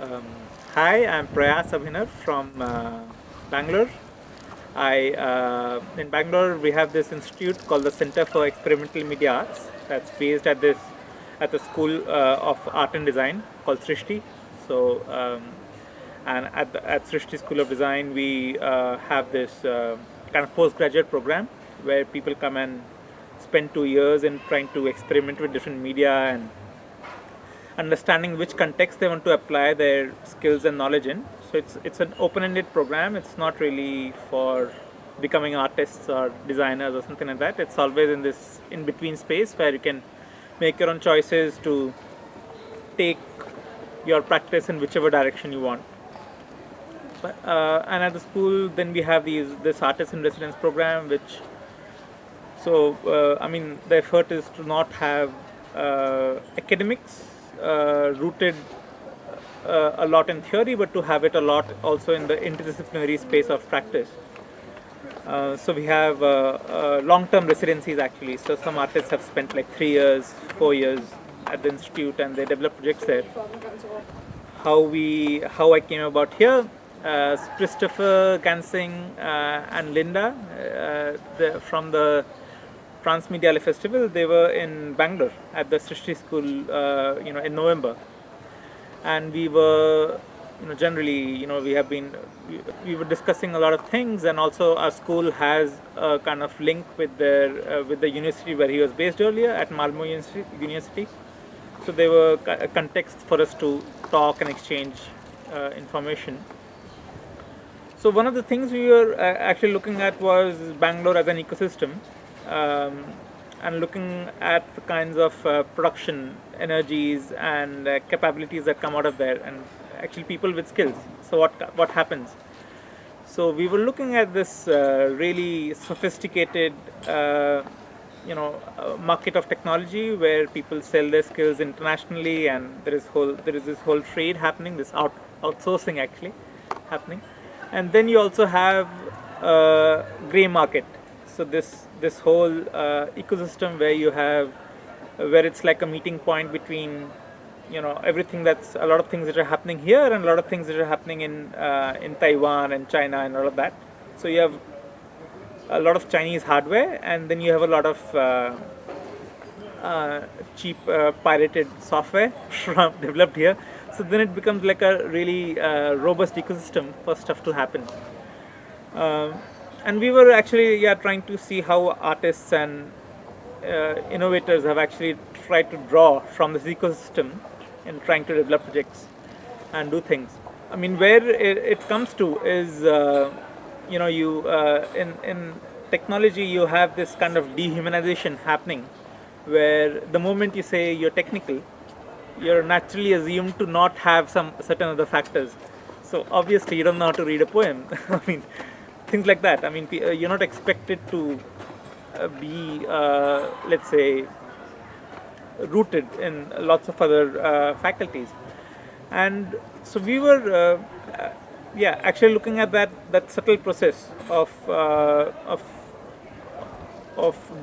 Um, Hi, I'm Prayas Abhinav from Bangalore. In Bangalore we have this institute called the Center for Experimental Media Arts that's based at the School of Art and Design called Srishti. So and at Srishti School of Design we have this kind of postgraduate program where people come and spend 2 years in trying to experiment with different media and understanding which context they want to apply their skills and knowledge in. So it's an open-ended program. It's not really for becoming artists or designers or something like that. It's always in this in-between space where you can make your own choices to take your practice in whichever direction you want. And at the school, then we have this artist in residence program, which the effort is to not have academics rooted a lot in theory, but to have it a lot also in the interdisciplinary space of practice. So we have long-term residencies actually. So some artists have spent like 3 years, 4 years at the institute, and they develop projects there. How I came about here. Christopher Gansing and Linda from the Transmedia Festival. They were in Bangalore at the Srishti School, in November, and we were, generally, we were discussing a lot of things, and also our school has a kind of link with the university where he was based earlier at Malmo University. So they were a context for us to talk and exchange information. So one of the things we were actually looking at was Bangalore as an ecosystem, and looking at the kinds of production energies and capabilities that come out of there, and actually people with skills. So what happens? So we were looking at this really sophisticated, market of technology where people sell their skills internationally, and there is this whole trade happening, this outsourcing actually happening. And then you also have gray market. So this whole ecosystem where it's like a meeting point between everything, that's a lot of things that are happening here and a lot of things that are happening in Taiwan and China and all of that. So you have a lot of Chinese hardware, and then you have a lot of cheap pirated software developed here. So then it becomes like a really robust ecosystem for stuff to happen. And we were actually trying to see how artists and innovators have actually tried to draw from this ecosystem in trying to develop projects and do things. I mean, where it comes to is, in technology you have this kind of dehumanization happening, where the moment you say you're technical, you're naturally assumed to not have some certain other factors. So obviously you don't know how to read a poem. I mean, things like that. I mean, you're not expected to be, let's say, rooted in lots of other faculties. And so we were, actually looking at that subtle process of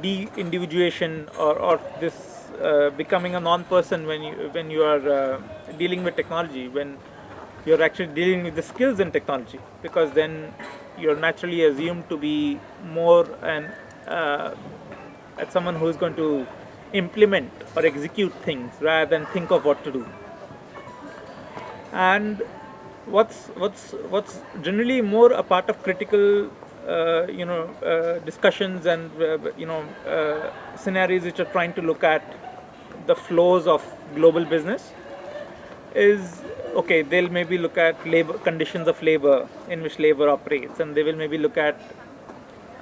de-individuation, or this becoming a non-person when you are dealing with technology, when you're actually dealing with the skills in technology, because then you're naturally assumed to be more as someone who is going to implement or execute things rather than think of what to do. And what's generally more a part of critical discussions and scenarios which are trying to look at the flows of global business is, okay, they'll maybe look at labor conditions of labor in which labor operates, and they will maybe look at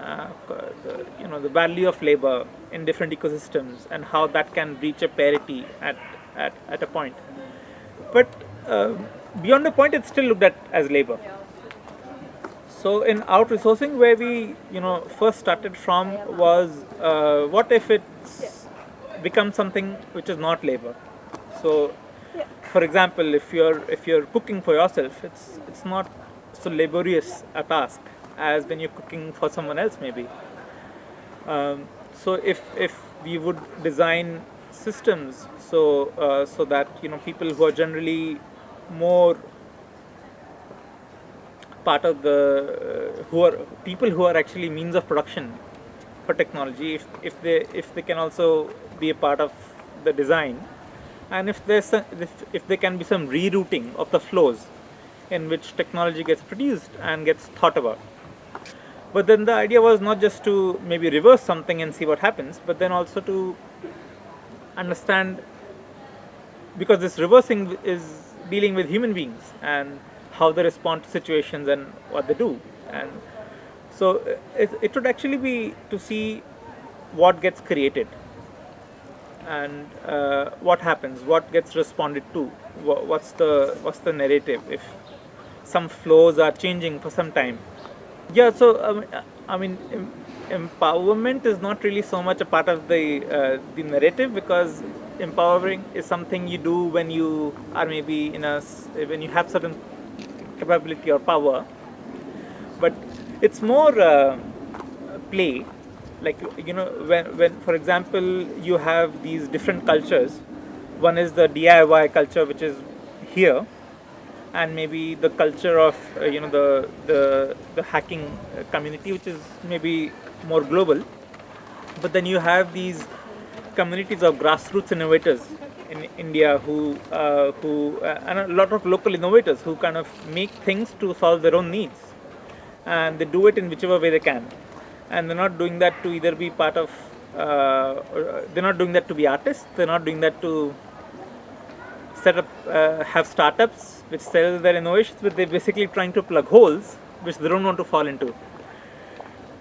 the value of labor in different ecosystems and how that can reach a parity at a point. But beyond the point, it's still looked at as labor. So in outresourcing, where we first started from was, what if it's become something which is not labor? So for example, if you're cooking for yourself, it's not so laborious a task as when you're cooking for someone else maybe. So if we would design systems so that people who are generally more part of the who are people who are actually means of production for technology, if they can also be a part of the design, and if there can be some rerouting of the flows in which technology gets produced and gets thought about. But then the idea was not just to maybe reverse something and see what happens, but then also to understand, because this reversing is dealing with human beings and how they respond to situations and what they do. And so it would actually be to see what gets created and what happens, what gets responded to, what's the narrative if some flows are changing for some time. Yeah, so I mean, empowerment is not really so much a part of the narrative, because empowering is something you do when you are maybe when you have certain capability or power. But it's more play, like, when for example you have these different cultures. One is the DIY culture, which is here, and maybe the culture of the hacking community, which is maybe more global. But then you have these communities of grassroots innovators in India who and a lot of local innovators who kind of make things to solve their own needs, and they do it in whichever way they can. And they're not doing that to either be part of they're not doing that to be artists, they're not doing that to set up have startups which sell their innovations, but they're basically trying to plug holes which they don't want to fall into.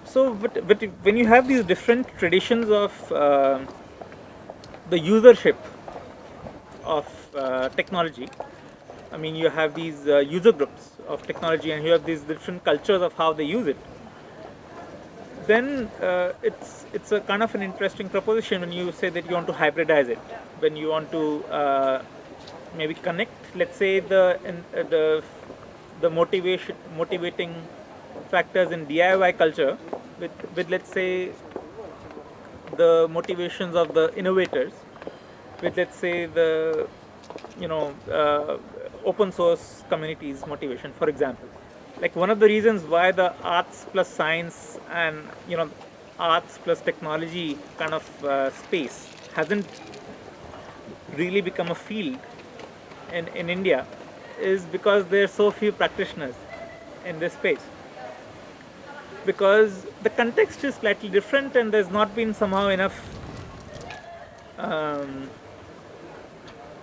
So but when you have these different traditions of the usership of technology, I mean, you have these user groups of technology, and you have these different cultures of how they use it, then it's a kind of an interesting proposition when you say that you want to hybridize it, when you want to maybe connect, let's say, the motivating factors in DIY culture with let's say the motivations of the innovators, with let's say the open source communities motivation, for example. Like, one of the reasons why the arts plus science and arts plus technology kind of space hasn't really become a field in India is because there are so few practitioners in this space, because the context is slightly different and there's not been somehow enough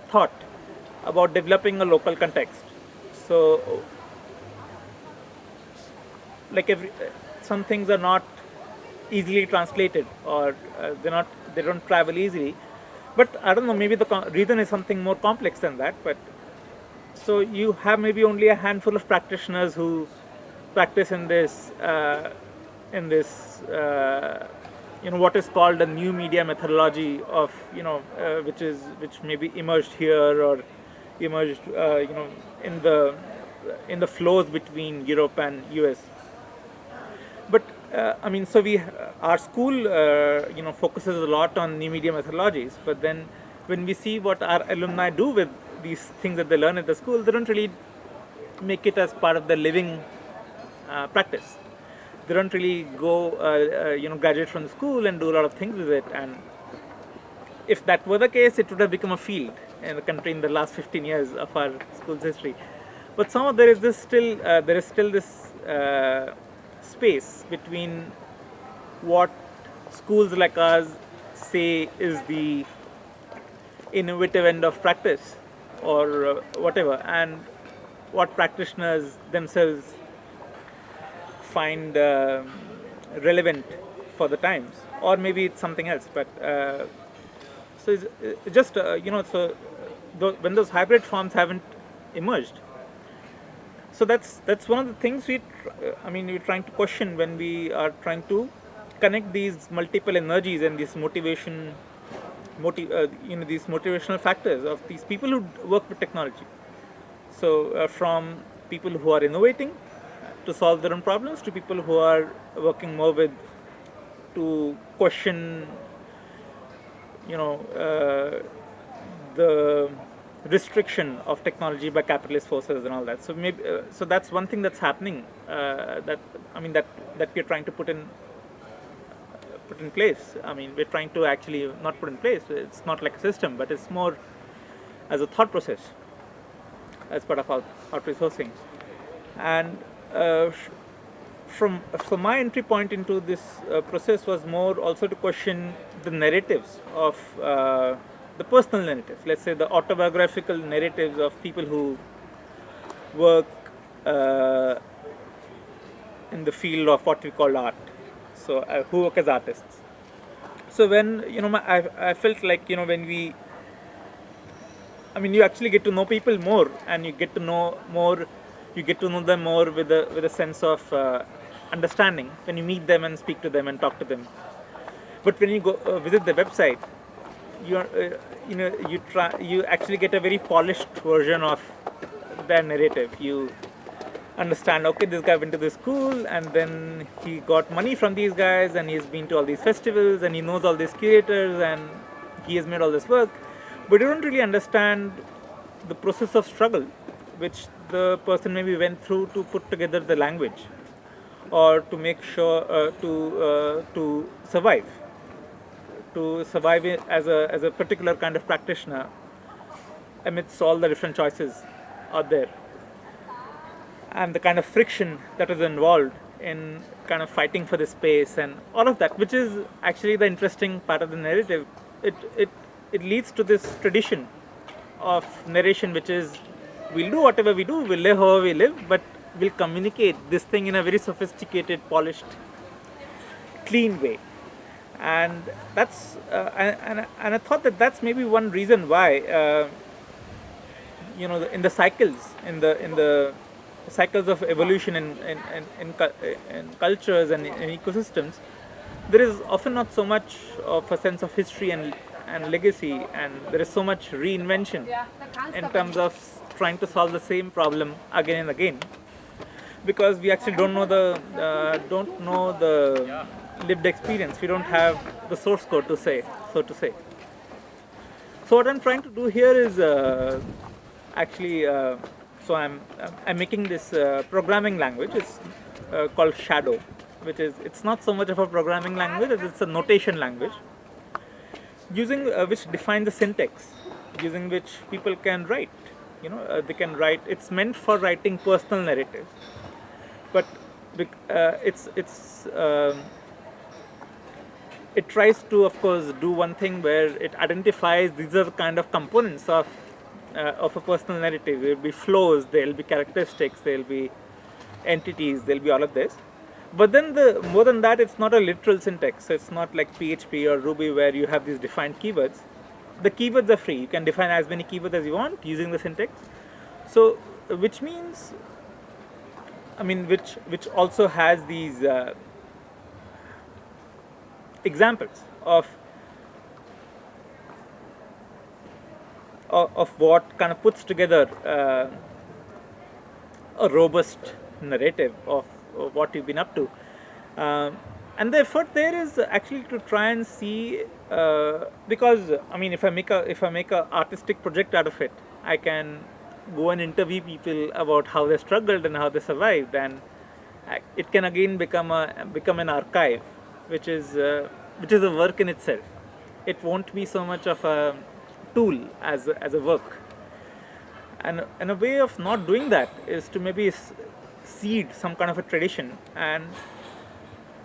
thought about developing a local context. So like some things are not easily translated, or they don't travel easily. But I don't know, maybe the reason is something more complex than that. But so you have maybe only a handful of practitioners who practice in this what is called a new media methodology of which maybe emerged here, or emerged in the flows between Europe and US. But I mean, so our school focuses a lot on new media methodologies, but then when we see what our alumni do with these things that they learn at the school, they don't really make it as part of the living practice. They don't really go graduate from the school and do a lot of things with it. And if that were the case, it would have become a field in the country in the last 15 years of our school's history. But somehow there is still this space between what schools like ours say is the innovative end of practice, or whatever, and what practitioners themselves find relevant for the times, or maybe it's something else. But so it's just when those hybrid forms haven't emerged. So that's one of the things we're trying to question when we are trying to connect these multiple energies and these these motivational factors of these people who work with technology. So from people who are innovating to solve their own problems, to people who are working more to question the restriction of technology by capitalist forces and all that. So maybe so that's one thing that's happening. That we're trying to put in place. I mean, we're trying to actually not put in place. It's not like a system, but it's more as a thought process, as part of our resourcing. And from my entry point into this process was more also to question the narratives of the personal narratives. Let's say the autobiographical narratives of people who work in the field of what we call art. So who work as artists. So when I felt like when you actually get to know people more, and you get to know them more with a sense of understanding when you meet them and speak to them and talk to them. But when you go visit the website, you actually get a very polished version of their narrative. You understand, okay, this guy went to this school and then he got money from these guys and he's been to all these festivals and he knows all these curators and he has made all this work. But you don't really understand the process of struggle which the person maybe went through to put together the language, or to make sure to survive it as a particular kind of practitioner amidst all the different choices out there, and the kind of friction that is involved in kind of fighting for the space and all of that, which is actually the interesting part of the narrative. It leads to this tradition of narration, which is we'll do whatever we do, we'll live however we live, but we'll communicate this thing in a very sophisticated, polished, clean way. And that's and I thought that that's maybe one reason why in the cycles of evolution in cultures and in ecosystems, there is often not so much of a sense of history and legacy, and there is so much reinvention in terms of trying to solve the same problem again and again, because we actually don't know the lived experience. We don't have the source code to say, so to say. So what I'm trying to do here is so I'm making this programming language. It's called Shadow, it's not so much of a programming language as it's a notation language, using which defines the syntax, using which people can write. They can write. It's meant for writing personal narratives, but it tries to, of course, do one thing where it identifies these are the kind of components of a personal narrative. There will be flows, there will be characteristics, there will be entities, there will be all of this. But then more than that, it's not a literal syntax. So it's not like PHP or Ruby where you have these defined keywords. The keywords are free. You can define as many keywords as you want using the syntax. So, which means, which also has these examples of what kind of puts together a robust narrative of what you've been up to, and the effort there is actually to try and see, because if I make a artistic project out of it, I can go and interview people about how they struggled and how they survived, and it can again become an archive, which is a work in itself. It won't be so much of a tool as a work. And a way of not doing that is to maybe seed some kind of a tradition, and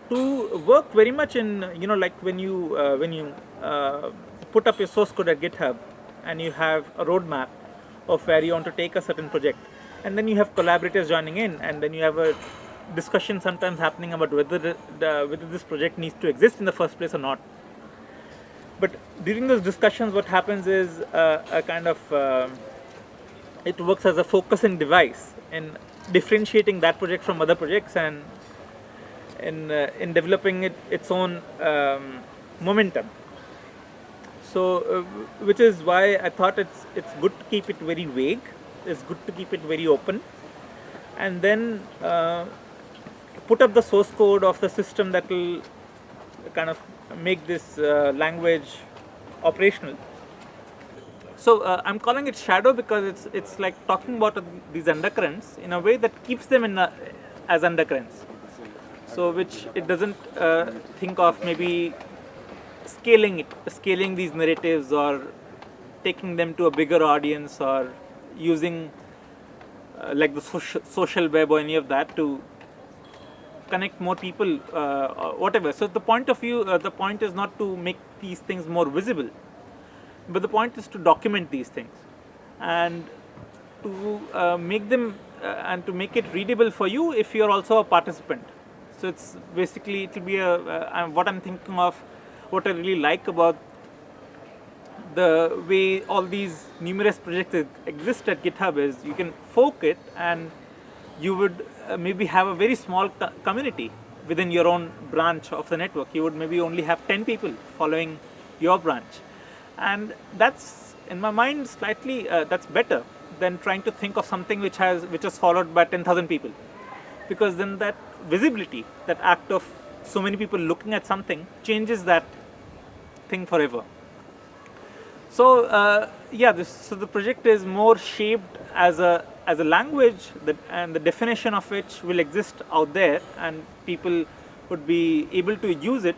to work very much in, like when you put up your source code at GitHub and you have a roadmap of where you want to take a certain project, and then you have collaborators joining in, and then you have a discussion sometimes happening about whether this project needs to exist in the first place or not. But during those discussions, what happens is a kind of it works as a focusing device in differentiating that project from other projects, and in developing its own momentum. So, which is why I thought it's good to keep it very vague. It's good to keep it very open, and then put up the source code of the system that will kind of make this language operational. So I'm calling it shadow because it's like talking about these undercurrents in a way that keeps them as undercurrents. So which it doesn't think of maybe scaling these narratives or taking them to a bigger audience or using like the social web or any of that to connect more people or whatever. So the point is not to make these things more visible, but the point is to document these things and to make them and to make it readable for you if you're also a participant. So it's basically it will be what I'm thinking of. What I really like about the way all these numerous projects exist at GitHub is you can fork it and you would maybe have a very small community within your own branch of the network. You would maybe only have 10 people following your branch, and that's in my mind slightly that's better than trying to think of something which is followed by 10,000 people, because then that visibility, that act of so many people looking at something, changes that thing forever. So so the project is more shaped as a language and the definition of which will exist out there, and people would be able to use it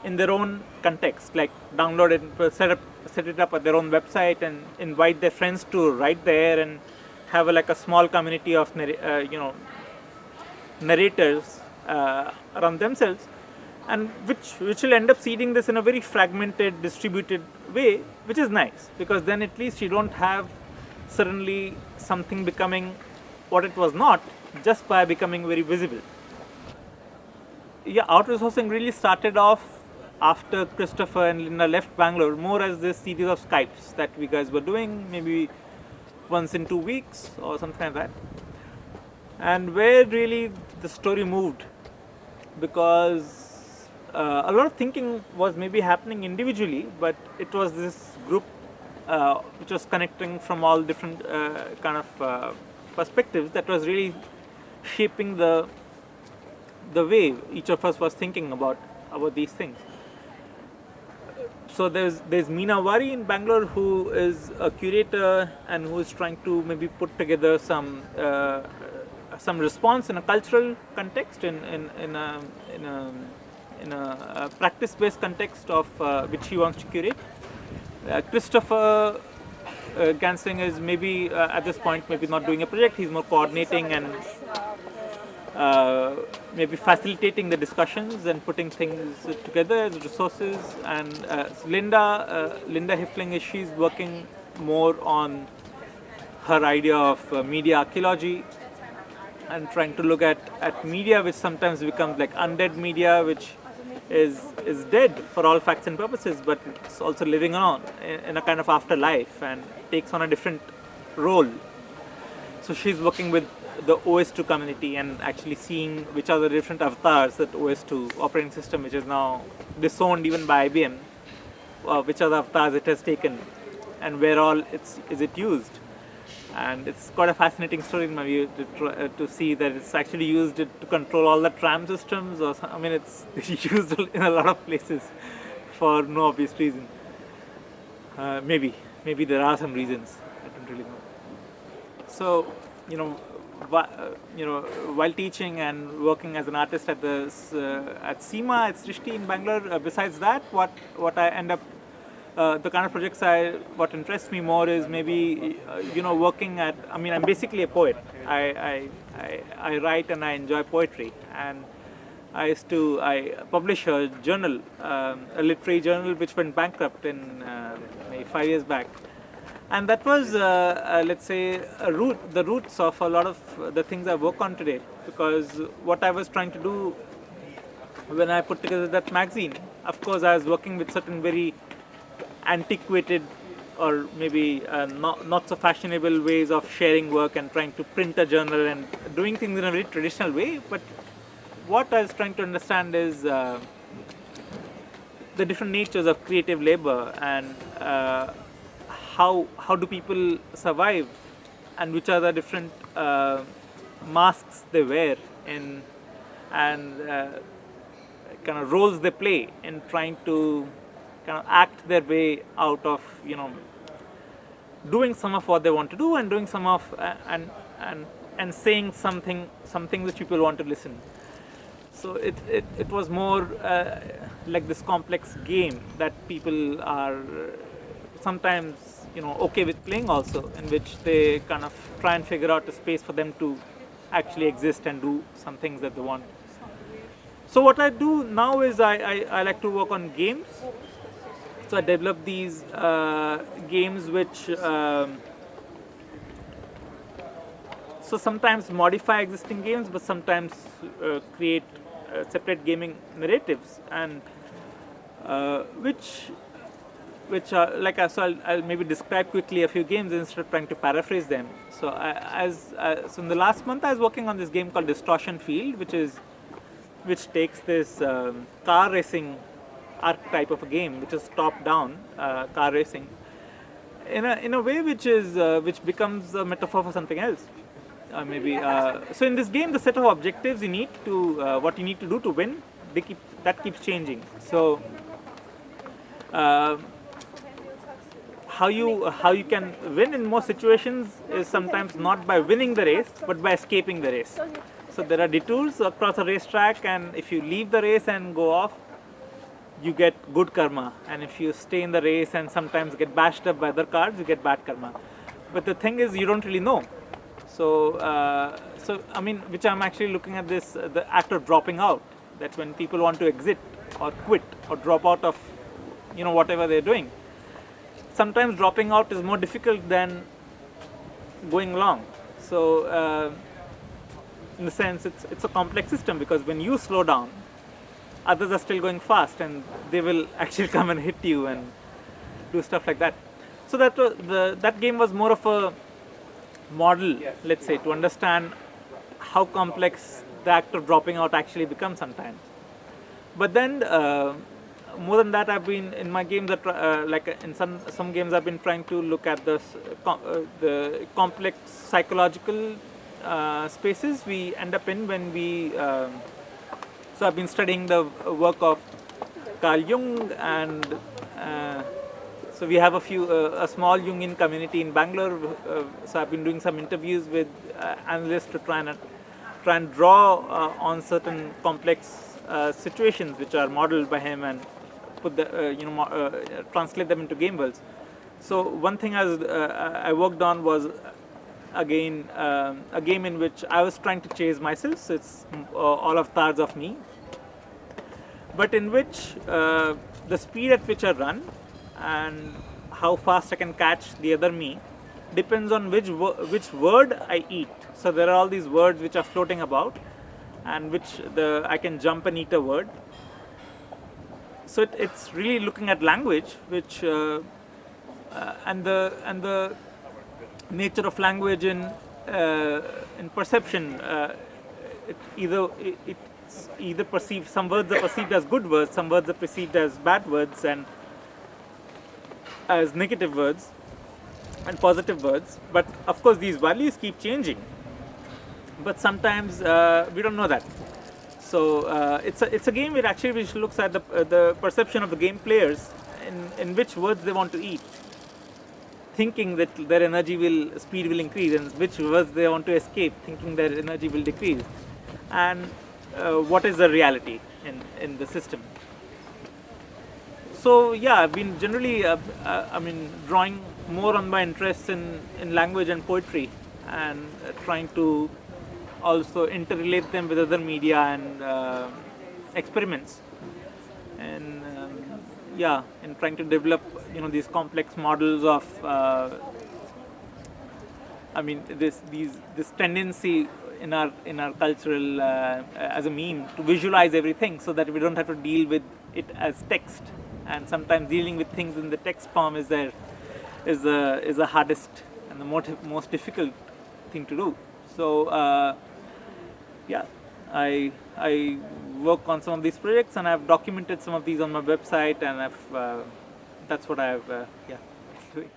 in their own context, like download it, set it up at their own website, and invite their friends to write there, and have like a small community of narrators around themselves, and which will end up seeding this in a very fragmented, distributed way, which is nice, because then at least you don't have suddenly something becoming what it was not just by becoming very visible. Yeah, outsourcing really started off after Christopher and Linda left Bangalore, more as this series of Skypes that we guys were doing, maybe once in 2 weeks or something like that. And where really the story moved, because a lot of thinking was maybe happening individually, but it was this group which was connecting from all different kind of perspectives that was really shaping the way each of us was thinking about these things. So there's Meena Wari in Bangalore, who is a curator and who is trying to maybe put together some response in a cultural context, in a practice-based context of which he wants to curate. Christopher Gansing is maybe at this point maybe not doing a project. He's more coordinating and maybe facilitating the discussions and putting things together as resources. And Linda Hifling she's working more on her idea of media archaeology and trying to look at media which sometimes becomes like undead media, which is dead for all facts and purposes, but it's also living on in a kind of afterlife and takes on a different role. So she's working with the OS2 community and actually seeing which are the different avatars that OS2 operating system, which is now disowned even by IBM, which are the avatars it has taken and where all is it used. And it's quite a fascinating story in my view to see that it's actually used to control all the tram systems, or I mean it's used in a lot of places for no obvious reason. Maybe there are some reasons, I don't really know. So while teaching and working as an artist at SEMA at Srishti in Bangalore, besides that, what I end up the kind of projects what interests me more is maybe working at. I mean, I'm basically a poet. I write and I enjoy poetry, and I publish a journal, a literary journal which went bankrupt in maybe 5 years back, and that was let's say the roots of a lot of the things I work on today, because what I was trying to do when I put together that magazine, of course I was working with certain very antiquated or maybe not so fashionable ways of sharing work and trying to print a journal and doing things in a very traditional way. But what I was trying to understand is the different natures of creative labor, and how do people survive, and which are the different masks they wear in, and kind of roles they play in trying to kind of act their way out of doing some of what they want to do and doing some of and saying something which people want to listen. So it was more like this complex game that people are sometimes okay with playing also, in which they kind of try and figure out a space for them to actually exist and do some things that they want. So what I do now is I like to work on games. So I develop these games which so sometimes modify existing games, but sometimes create separate gaming narratives, and which are like so I'll maybe describe quickly a few games instead of trying to paraphrase them. So so in the last month I was working on this game called Distortion Field, which takes this car racing archetype of a game, which is top-down car racing, in a way which becomes a metaphor for something else. So in this game, the set of objectives you need to what you need to do to win, that keeps changing. So how you can win in most situations is sometimes not by winning the race, but by escaping the race. So there are detours across a racetrack, and if you leave the race and go off, you get good karma, and if you stay in the race and sometimes get bashed up by other cars, you get bad karma. But the thing is, you don't really know. So I mean, which I'm actually looking at this the act of dropping out. That when people want to exit or quit or drop out of whatever they're doing, sometimes dropping out is more difficult than going along. So in the sense, it's a complex system, because when you slow down, others are still going fast, and they will actually come and hit you and do stuff like that. So that game was more of a model, let's say, to understand how complex the act of dropping out actually becomes sometimes. But then more than that, I've been in my games that like in some games I've been trying to look at the complex psychological spaces we end up in when we so I've been studying the work of Carl Jung, and so we have a small Jungian community in Bangalore. So I've been doing some interviews with analysts to try and draw on certain complex situations which are modeled by him, and put translate them into game worlds. So one thing I worked on was again a game in which I was trying to chase myself. So it's all avatars of me, but in which the speed at which I run and how fast I can catch the other me depends on which word I eat. So there are all these words which are floating about, and which I can jump and eat a word. So it's really looking at language, which and the nature of language in perception. It's either perceived, some words are perceived as good words, some words are perceived as bad words and as negative words and positive words. But of course these values keep changing, but sometimes we don't know that. So it's a game which looks at the perception of the game players in which words they want to eat, thinking that their speed will increase, and which words they want to escape, thinking their energy will decrease, and what is the reality in the system. So yeah, I've been generally drawing more on my interests in language and poetry, and trying to also interrelate them with other media and experiments, and in trying to develop these complex models of this tendency in our cultural as a meme to visualize everything, so that we don't have to deal with it as text. And sometimes dealing with things in the text form is the hardest and the most difficult thing to do. So I work on some of these projects, and I've documented some of these on my website, and that's what I've doing.